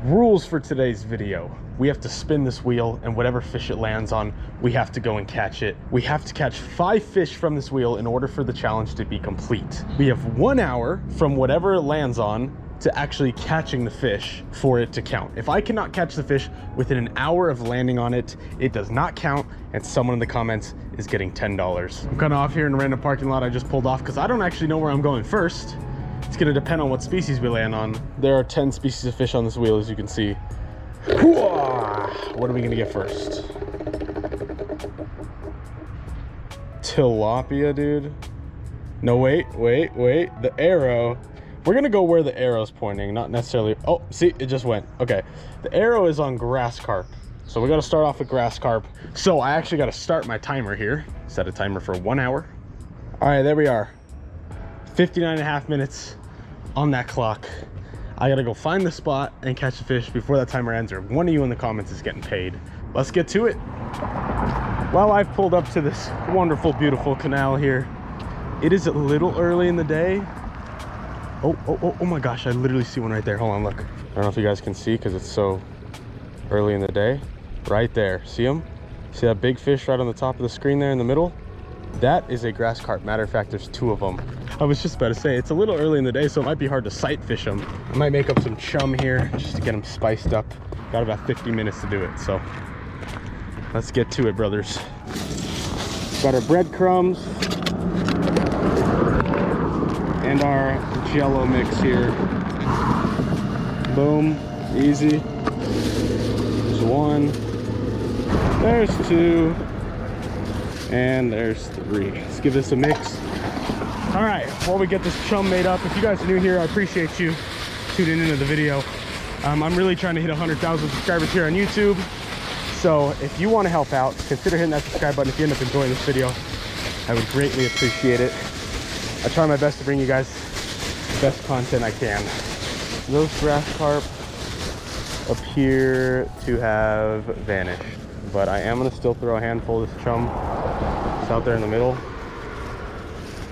Rules for today's video. We have to spin this wheel, and whatever fish it lands on, we have to go and catch it. We have to catch 5 fish from this wheel in order for the challenge to be complete. We have 1 hour from whatever it lands on to actually catching the fish for it to count. If I cannot catch the fish within an hour of landing on it, it does not count, and someone in the comments is getting $10. I'm kind of off here in a random parking lot. I just pulled off because I don't actually know where I'm going first. It's gonna depend on what species we land on. There are 10 species of fish on this wheel, as you can see. What are we gonna get first? Tilapia, dude. No, wait. The arrow. We're gonna go where the arrow's pointing, not necessarily. Oh, see, it just went. Okay, the arrow is on grass carp. So we gotta start off with grass carp. So I actually gotta start my timer here. Set a timer for 1 hour. All right, there we are. 59.5 minutes on that clock. I gotta go find the spot and catch the fish before that timer ends, or one of you in the comments is getting paid. Let's get to it. Well, I've pulled up to this wonderful, beautiful canal here. It is a little early in the day. Oh my gosh, I literally see one right there. Hold on, look. I don't know if you guys can see because it's so early in the day. Right there, see him? See that big fish right on the top of the screen there in the middle? That is a grass carp. Matter of fact, there's 2 of them. I was just about to say, it's a little early in the day, so it might be hard to sight fish them. I might make up some chum here just to get them spiced up. Got about 50 minutes to do it, so let's get to it, brothers. Got our breadcrumbs and our Jello mix here. Boom, easy. There's 1, there's 2, and there's 3. Let's give this a mix. All right, while we get this chum made up, if you guys are new here, I appreciate you tuning into the video. I'm really trying to hit 100,000 subscribers here on YouTube. So if you want to help out, consider hitting that subscribe button if you end up enjoying this video. I would greatly appreciate it. I try my best to bring you guys the best content I can. Those grass carp appear to have vanished, but I am going to still throw a handful of this chum. It's out there in the middle.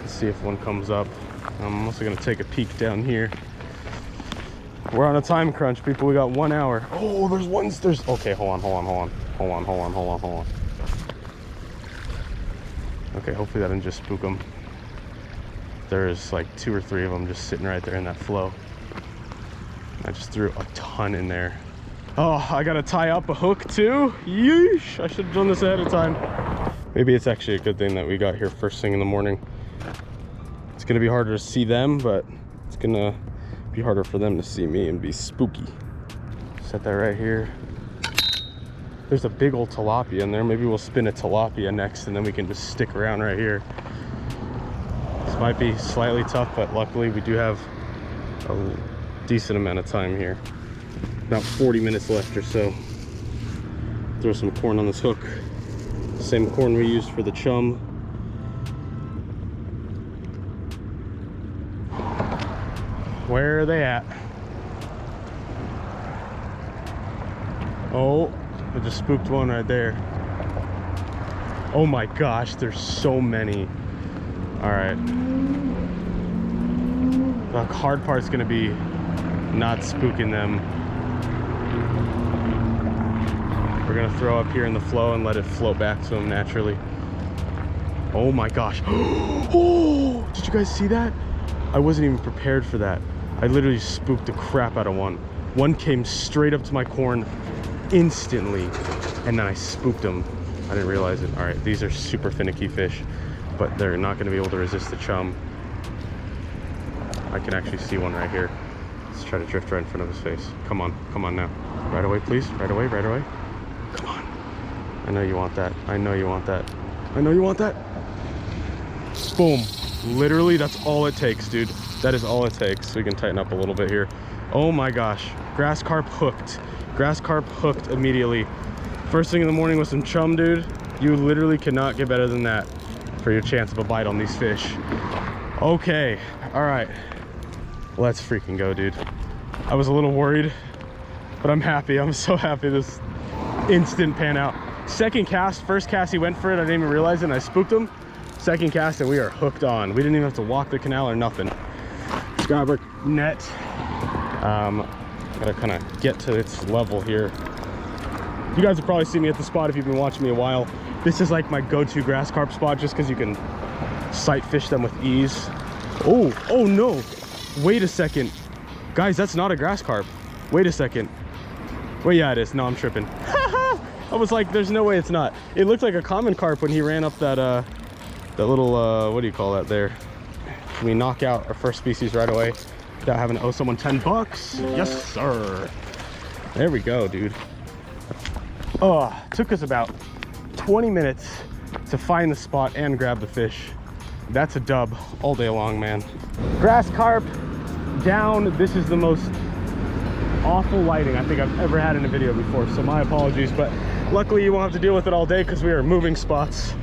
Let's see if one comes up. I'm also going to take a peek down here. We're on a time crunch, people. We got 1 hour. Oh, there's okay, hold on. Okay, hopefully that didn't just spook them. There's like 2 or 3 of them just sitting right there in that flow. I just threw a ton in there. Oh, I gotta tie up a hook too. Yeesh, I should have done this ahead of time. Maybe it's actually a good thing that we got here first thing in the morning. It's gonna be harder to see them, but it's gonna be harder for them to see me and be spooky. Set that right here. There's a big old tilapia in there. Maybe we'll spin a tilapia next, and then we can just stick around right here. This might be slightly tough, but luckily we do have a decent amount of time here. About 40 minutes left or so. Throw some corn on this hook. Same corn we used for the chum. Where are they at? Oh, I just spooked one right there. Oh my gosh, there's so many. All right. The hard part's gonna be not spooking them. We're gonna throw up here in the flow and let it float back to them naturally. Oh my gosh. Oh, did you guys see that? I wasn't even prepared for that. I literally spooked the crap out of one. One came straight up to my corn instantly, and then I spooked them. I didn't realize it. All right, these are super finicky fish, but they're not gonna be able to resist the chum. I can actually see one right here. Let's try to drift right in front of his face. Come on now. Right away, please, right away. Come on. I know you want that. I know you want that. Boom. Literally, that's all it takes, dude. That is all it takes. So we can tighten up a little bit here. Oh my gosh. Grass carp hooked. Grass carp hooked immediately. First thing in the morning with some chum, dude. You literally cannot get better than that for your chance of a bite on these fish. Okay. All right. Let's freaking go, dude. I was a little worried, but I'm happy. I'm so happy this instant pan out. Second cast, first cast he went for it. I didn't even realize it, and I spooked him. Second cast and we are hooked on. We didn't even have to walk the canal or nothing. Let's grab our net. Gotta kind of get to its level here. You guys have probably seen me at the spot if you've been watching me a while. This is like my go-to grass carp spot just because you can sight fish them with ease. Oh no, wait a second. Guys, that's not a grass carp. Wait a second. Well, yeah, it is. No, I'm tripping. I was like, there's no way it's not. It looked like a common carp when he ran up that that little, what do you call that there? Can we knock out our first species right away without having to owe someone 10 bucks? Yes, sir. There we go, dude. Oh, took us about 20 minutes to find the spot and grab the fish. That's a dub all day long, man. Grass carp down. This is the most awful lighting I think I've ever had in a video before, so my apologies, but luckily you won't have to deal with it all day because we are moving spots.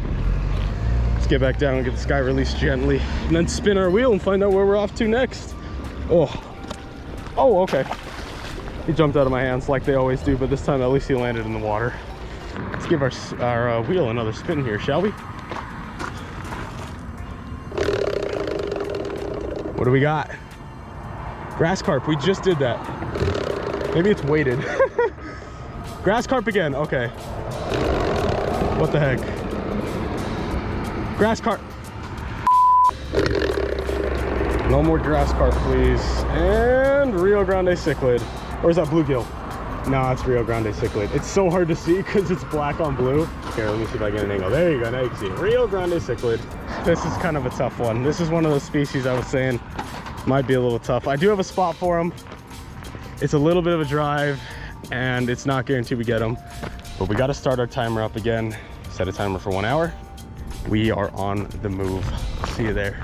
Let's get back down and get this guy released gently and then spin our wheel and find out where we're off to next. Oh, okay. He jumped out of my hands like they always do, but this time at least he landed in the water. Let's give our wheel another spin here, shall we? What do we got? Grass carp. We just did that. Maybe it's weighted. Grass carp again. Okay. What the heck? Grass carp. No more grass carp, please. And Rio Grande cichlid. Or is that bluegill? No, it's Rio Grande cichlid. It's so hard to see because it's black on blue. Here, let me see if I get an angle. There you go. Now you can see it. Rio Grande cichlid. This is kind of a tough one. This is one of those species I was saying might be a little tough. I do have a spot for them. It's a little bit of a drive and it's not guaranteed we get them, but we got to start our timer up again. Set a timer for 1 hour. We are on the move. See you there.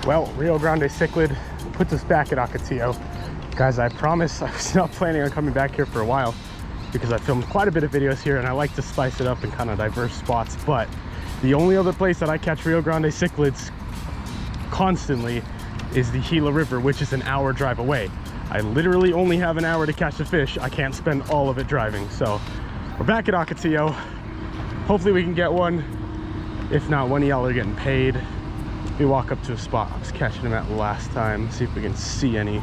Well, Rio Grande cichlid puts us back at Ocotillo. Guys, I promise I was not planning on coming back here for a while because I filmed quite a bit of videos here and I like to spice it up in kind of diverse spots, but the only other place that I catch Rio Grande cichlids constantly is the Gila River, which is an hour drive away. I literally only have an hour to catch the fish. I can't spend all of it driving. So we're back at Ocotillo. Hopefully we can get one. If not, one of y'all are getting paid. We walk up to a spot I was catching them at last time, see if we can see any.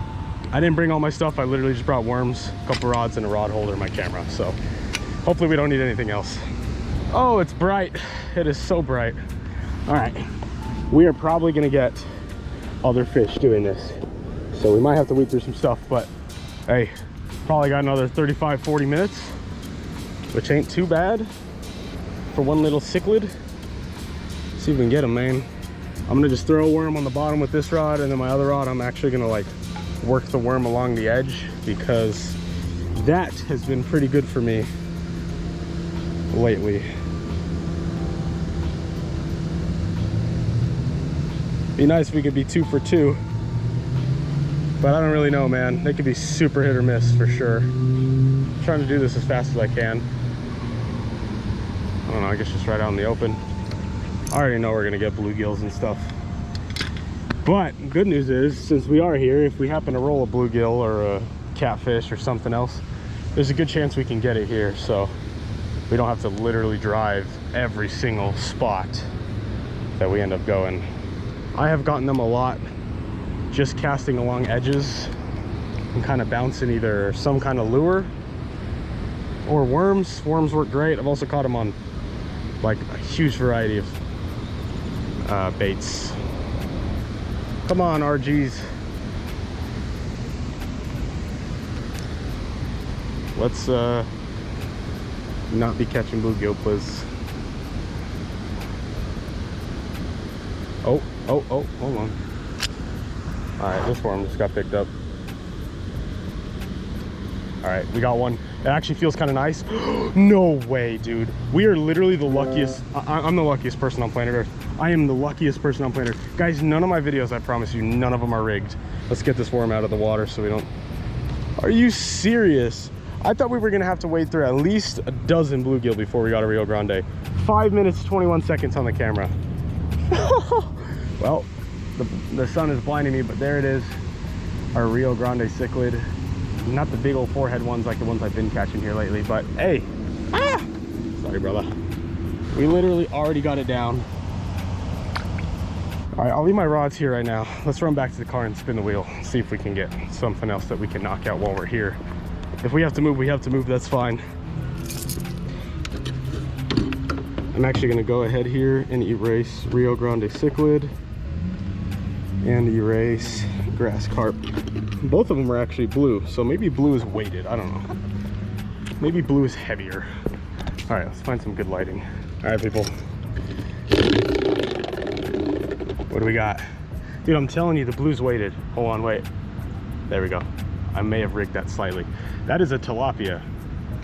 I didn't bring all my stuff. I literally just brought worms, a couple rods, and a rod holder in my camera. So hopefully we don't need anything else. Oh, it's bright. It is so bright. All right, we are probably gonna get other fish doing this. So we might have to weed through some stuff, but hey, probably got another 35-40 minutes, which ain't too bad for one little cichlid. See if we can get them, man. I'm gonna just throw a worm on the bottom with this rod, and then my other rod I'm actually gonna like work the worm along the edge because that has been pretty good for me lately. Be nice if we could be 2 for 2, but I don't really know, man. They could be super hit or miss for sure. I'm trying to do this as fast as I can. I don't know, I guess just right out in the open. I already know we're gonna get bluegills and stuff. But good news is, since we are here, if we happen to roll a bluegill or a catfish or something else, there's a good chance we can get it here. So we don't have to literally drive every single spot that we end up going. I have gotten them a lot just casting along edges and kind of bouncing either some kind of lure or worms. Worms work great. I've also caught them on like a huge variety of baits. Come on, RGs. Let's not be catching bluegill, please. Oh, hold on. All right, this worm just got picked up. All right, we got one. It actually feels kind of nice. No way, dude. We are literally the luckiest. I'm the luckiest person on planet Earth. I am the luckiest person on planet Earth. Guys, none of my videos, I promise you, none of them are rigged. Let's get this worm out of the water so we don't... Are you serious? I thought we were gonna have to wade through at least a dozen bluegill before we got a Rio Grande. 5 minutes, 21 seconds on the camera. Well, the sun is blinding me, but there it is. Our Rio Grande cichlid. Not the big old forehead ones like the ones I've been catching here lately, but hey. Ah! Sorry, brother. We literally already got it down. All right, I'll leave my rods here right now. Let's run back to the car and spin the wheel, see if we can get something else that we can knock out while we're here. If we have to move, we have to move, that's fine. I'm actually gonna go ahead here and erase Rio Grande cichlid and erase grass carp. Both of them are actually blue, so maybe blue is weighted, I don't know. Maybe blue is heavier. All right, let's find some good lighting. All right, people. What do we got? Dude, I'm telling you, the blue's weighted. Hold on, wait. There we go. I may have rigged that slightly. That is a tilapia.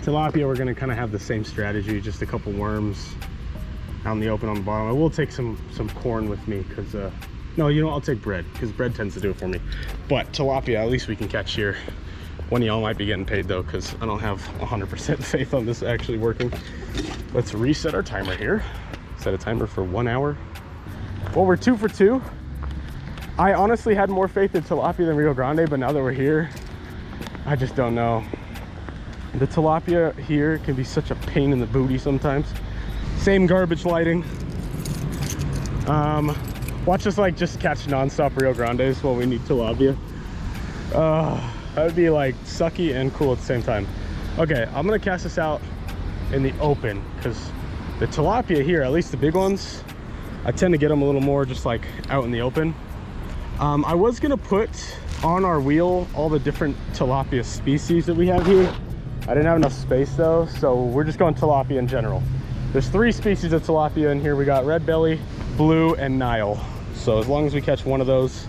Tilapia, we're gonna kind of have the same strategy, just a couple worms out in the open on the bottom. I will take some corn with me, because, no, you know, I'll take bread, because bread tends to do it for me. But tilapia, at least we can catch here. One of y'all might be getting paid though, because I don't have 100% faith on this actually working. Let's reset our timer here. Set a timer for 1 hour. Well, we're 2 for 2. I honestly had more faith in tilapia than Rio Grande, but now that we're here, I just don't know. The tilapia here can be such a pain in the booty sometimes. Same garbage lighting. Watch us like just catch non-stop Rio Grandes while we need tilapia. That would be like sucky and cool at the same time. Okay, I'm gonna cast this out in the open, because the tilapia here, at least the big ones, I tend to get them a little more just like out in the open. I was gonna put on our wheel all the different tilapia species that we have here. I didn't have enough space though, so we're just going tilapia in general. There's 3 species of tilapia in here. We got red belly, blue, and Nile. So as long as we catch one of those,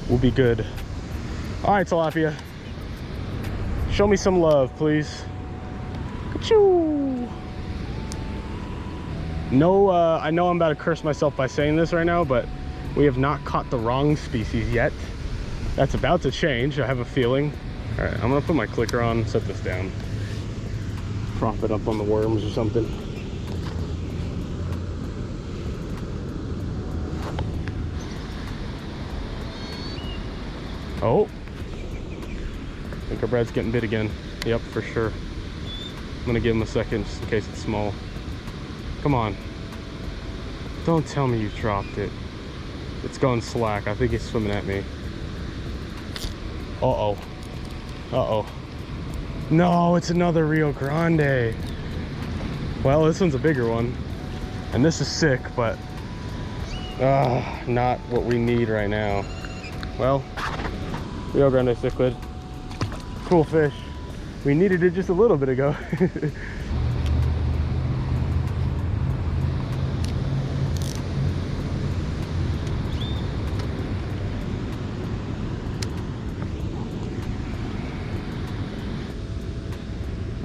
we'll be good. All right, tilapia. Show me some love, please. Ka-choo! No, I know I'm about to curse myself by saying this right now, but we have not caught the wrong species yet. That's about to change, I have a feeling. All right, I'm gonna put my clicker on, set this down. Prop it up on the worms or something. Oh, I think our brad's getting bit again. Yep, for sure. I'm gonna give him a second just in case it's small. Come on. Don't tell me you dropped it. It's going slack. I think he's swimming at me. Uh-oh. Uh-oh. No, it's another Rio Grande. Well, this one's a bigger one. And this is sick, but not what we need right now. Well, Rio Grande cichlid. Cool fish. We needed it just a little bit ago.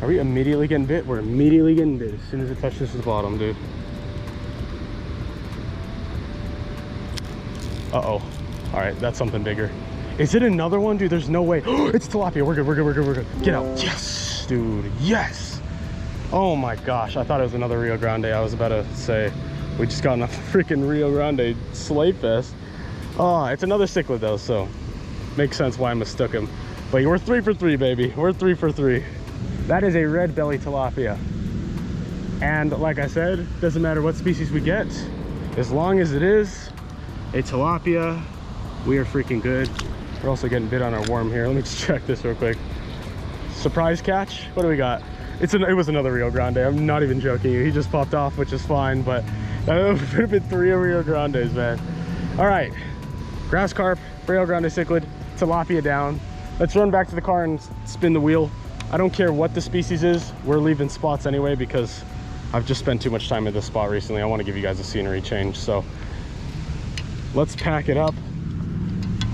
Are we immediately getting bit? We're immediately getting bit as soon as it touches the bottom, dude. Uh-oh. All right, that's something bigger. Is it another one? Dude, there's no way. It's tilapia. We're good, we're good, we're good, we're good. Get out. Yes, dude, yes. Oh my gosh, I thought it was another Rio Grande. I was about to say, we just got on a freaking Rio Grande sleigh fest. Oh, it's another cichlid though, so makes sense why I mistook him. But we're 3 for 3, baby. We're 3 for 3. That is a red belly tilapia. And like I said, doesn't matter what species we get, as long as it is a tilapia, we are freaking good. We're also getting bit on our worm here. Let me just check this real quick. Surprise catch. What do we got? It was another Rio Grande. I'm not even joking you. He just popped off, which is fine, but that would have been 3 Rio Grandes, man. All right, grass carp, Rio Grande cichlid, tilapia down. Let's run back to the car and spin the wheel. I don't care what the species is. We're leaving spots anyway because I've just spent too much time at this spot recently. I want to give you guys a scenery change. So let's pack it up.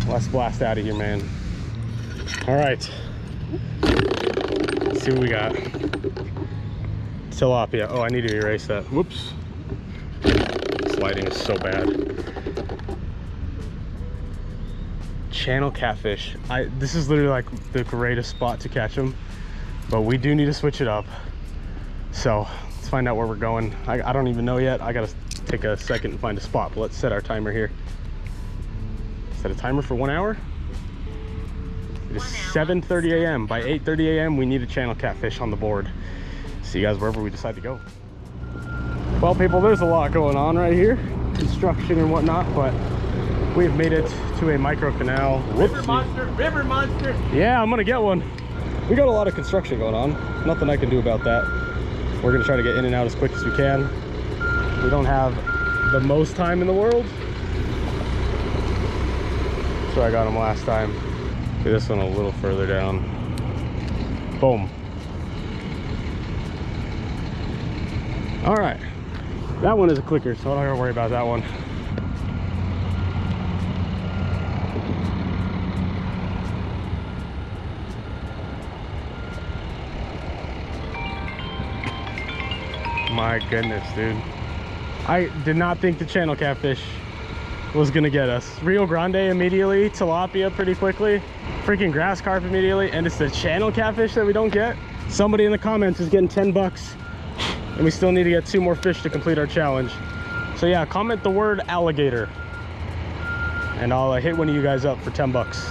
Let's blast out of here, man. All right. Let's see what we got. Tilapia. Oh, I need to erase that. Whoops. This lighting is so bad. Channel catfish. This is literally like the greatest spot to catch them, but we do need to switch it up. So let's find out where we're going. I don't even know yet. I gotta take a second and find a spot, but let's set our timer here. Set a timer for 1 hour. It is 7:30 a.m. By 8:30 a.m. we need a channel catfish on the board. See you guys wherever we decide to go. Well, people, there's a lot going on right here, construction and whatnot, but We've made it to a micro canal. River monster, river monster. Yeah, I'm gonna get one. We got a lot of construction going on. Nothing I can do about that. We're gonna try to get in and out as quick as we can. We don't have the most time in the world. So I got him last time. Okay, this one a little further down. Boom. All right, that one is a clicker, so I don't gotta worry about that one. My goodness, dude. I did not think the channel catfish was gonna get us. Rio Grande immediately, tilapia pretty quickly, freaking grass carp immediately, and it's the channel catfish that we don't get. Somebody in the comments is getting 10 bucks, and we still need to get 2 more fish to complete our challenge. So yeah, comment the word alligator, and I'll hit one of you guys up for 10 bucks.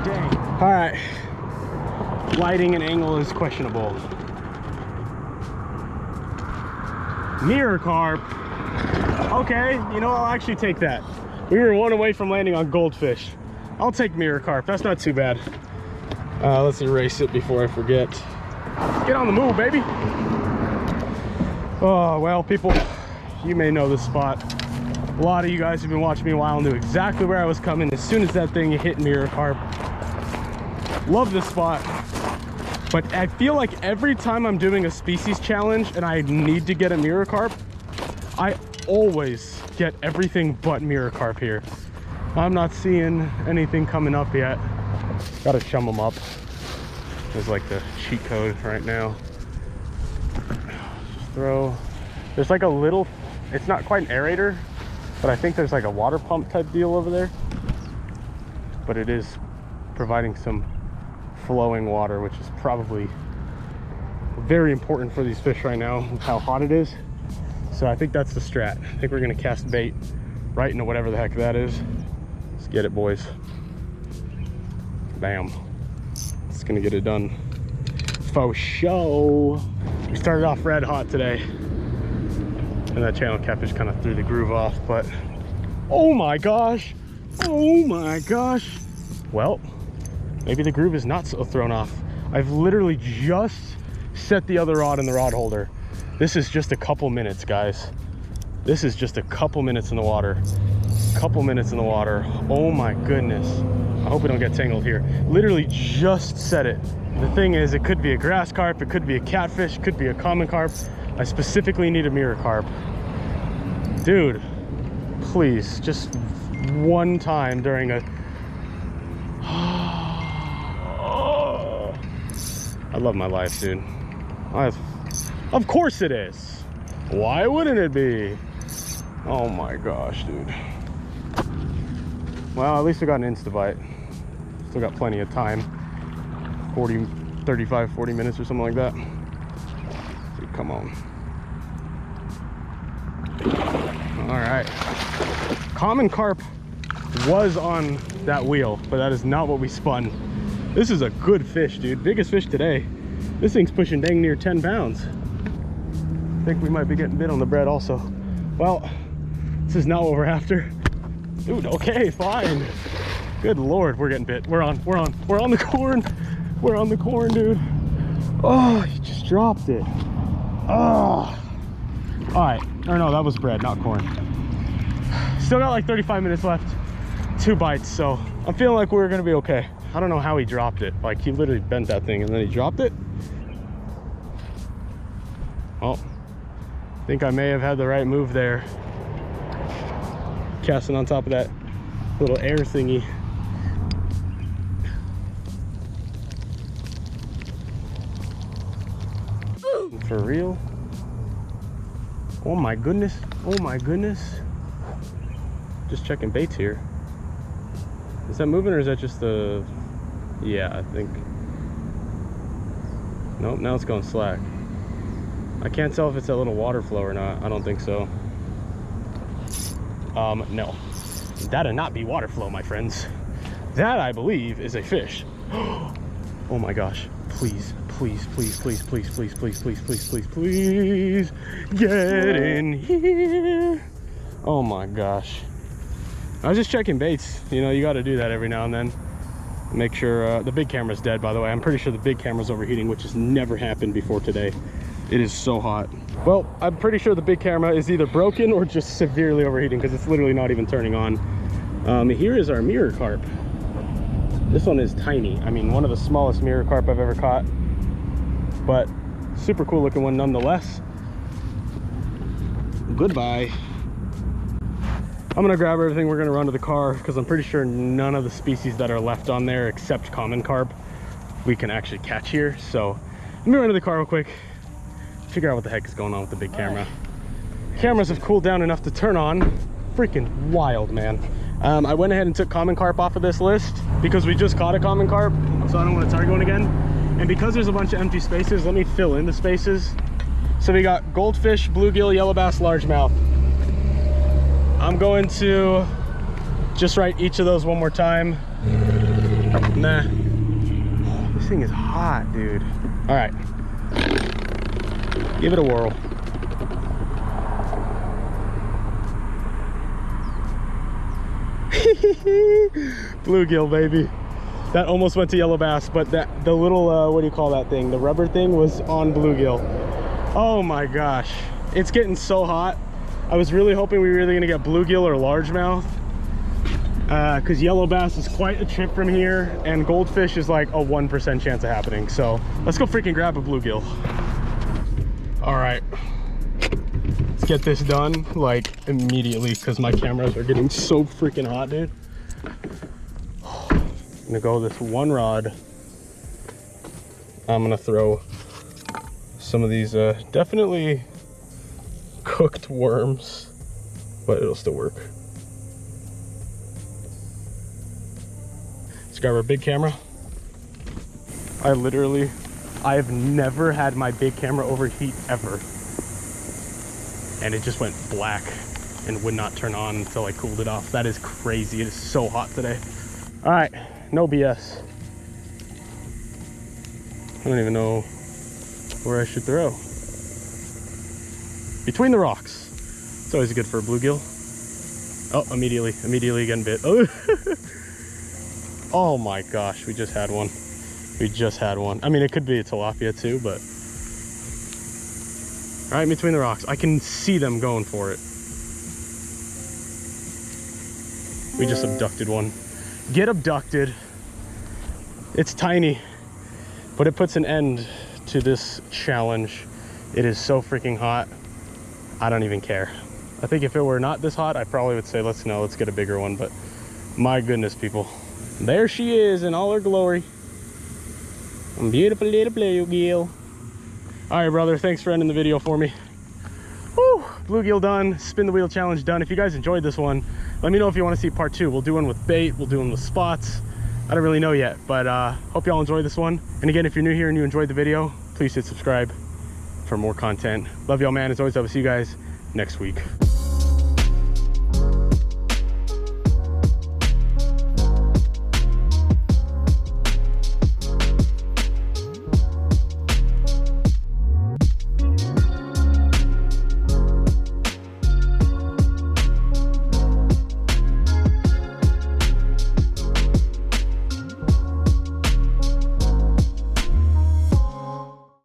Dang. All right, lighting and angle is questionable. Mirror carp. Okay, you know, I'll actually take that. We were 1 away from landing on goldfish. I'll take mirror carp. That's not too bad. Let's erase it before I forget. Get on the move, baby. Oh, well, people, you may know this spot. A lot of you guys who've been watching me a while knew exactly where I was coming as soon as that thing hit mirror carp. Love this spot. But I feel like every time I'm doing a species challenge and I need to get a mirror carp, I always get everything but mirror carp here. I'm not seeing anything coming up yet. Gotta chum them up. There's like the cheat code right now. Just throw. There's like a little, it's not quite an aerator, but I think there's like a water pump type deal over there. But it is providing some flowing water, which is probably very important for these fish right now with how hot it is. So I think that's the strat. I think we're gonna cast bait right into whatever the heck that is. Let's get it, boys. Bam. It's gonna get it done. Faux show. We started off red hot today, and that channel catfish kind of threw the groove off, but oh my gosh, oh my gosh. Well, maybe the groove is not so thrown off. I've literally just set the other rod in the rod holder. This is just a couple minutes, guys. This is just a couple minutes in the water. Couple minutes in the water. Oh my goodness. I hope we don't get tangled here. Literally just set it. The thing is, it could be a grass carp, it could be a catfish, it could be a common carp. I specifically need a mirror carp. Dude, please, just one time during a... I love my life, dude. Of course it is. Why wouldn't it be? Oh my gosh, dude. Well, at least I got an Instabite. Still got plenty of time. 35, 40 minutes or something like that. Dude, come on. All right. Common carp was on that wheel, but that is not what we spun. This is a good fish, dude. Biggest fish today. This thing's pushing dang near 10 pounds. I think we might be getting bit on the bread also. Well, this is not what we're after. Dude, okay, fine. Good Lord, we're getting bit. We're on the corn. We're on the corn, dude. Oh, he just dropped it. Oh. All right, or no, that was bread, not corn. Still got like 35 minutes left. 2 bites, so I'm feeling like we're gonna be okay. I don't know how he dropped it. Like, he literally bent that thing and then he dropped it. Oh, I think I may have had the right move there. Casting on top of that little air thingy. For real? Oh my goodness. Oh my goodness. Just checking baits here. Is that moving or is that just the... Yeah, I think. Nope, now it's going slack. I can't tell if it's that little water flow or not. I don't think so. No. That'll not be water flow, my friends. That, I believe, is a fish. Oh my gosh. Please, please, please, please, please, please, please, please, please, please, please. Get in here. Oh my gosh. I was just checking baits. You know, you got to do that every now and then. Make sure the big camera's dead, by the way. I'm pretty sure the big camera's overheating, which has never happened before today. It is so hot. Well, I'm pretty sure the big camera is either broken or just severely overheating because it's literally not even turning on. Here is our mirror carp. This one is tiny. I mean, one of the smallest mirror carp I've ever caught, but super cool looking one nonetheless. Goodbye. I'm gonna grab everything. We're gonna run to the car because I'm pretty sure none of the species that are left on there except common carp we can actually catch here. So let me run to the car real quick, figure out what the heck is going on with the big camera. Cameras have cooled down enough to turn on. Freaking wild, man. I went ahead and took common carp off of this list because we just caught a common carp, so I don't want to target one again. And because there's a bunch of empty spaces, let me fill in the spaces. So we got goldfish, bluegill, yellow bass, largemouth. I'm going to just write each of those one more time. Nah. Oh, this thing is hot, dude. All right. Give it a whirl. Bluegill, baby. That almost went to yellow bass, but the little, what do you call that thing? The rubber thing was on bluegill. Oh my gosh. It's getting so hot. I was really hoping we were either gonna get bluegill or largemouth, because yellow bass is quite a trip from here, and goldfish is like a 1% chance of happening. So let's go freaking grab a bluegill. All right, let's get this done like immediately because my cameras are getting so freaking hot, dude. I'm gonna go this one rod. I'm gonna throw some of these definitely cooked worms, but it'll still work. Let's grab our big camera. I have never had my big camera overheat ever, and it just went black and would not turn on until I cooled it off. That is crazy. It is so hot today. All right, no BS. I don't even know where I should throw. Between the rocks. It's always good for a bluegill. Oh, immediately getting bit. Oh. Oh my gosh, we just had one. We just had one. I mean, it could be a tilapia too, but. Right between the rocks. I can see them going for it. We just abducted one. Get abducted. It's tiny, but it puts an end to this challenge. It is so freaking hot. I don't even care. I think if it were not this hot, I probably would say, let's get a bigger one, but my goodness, people. There she is in all her glory. Beautiful little bluegill. All right, brother, thanks for ending the video for me. Woo, bluegill done, spin the wheel challenge done. If you guys enjoyed this one, let me know if you want to see part 2. We'll do one with bait, we'll do one with spots. I don't really know yet, but hope y'all enjoyed this one. And again, if you're new here and you enjoyed the video, please hit subscribe for more content. Love y'all, man. As always, I will see you guys next week.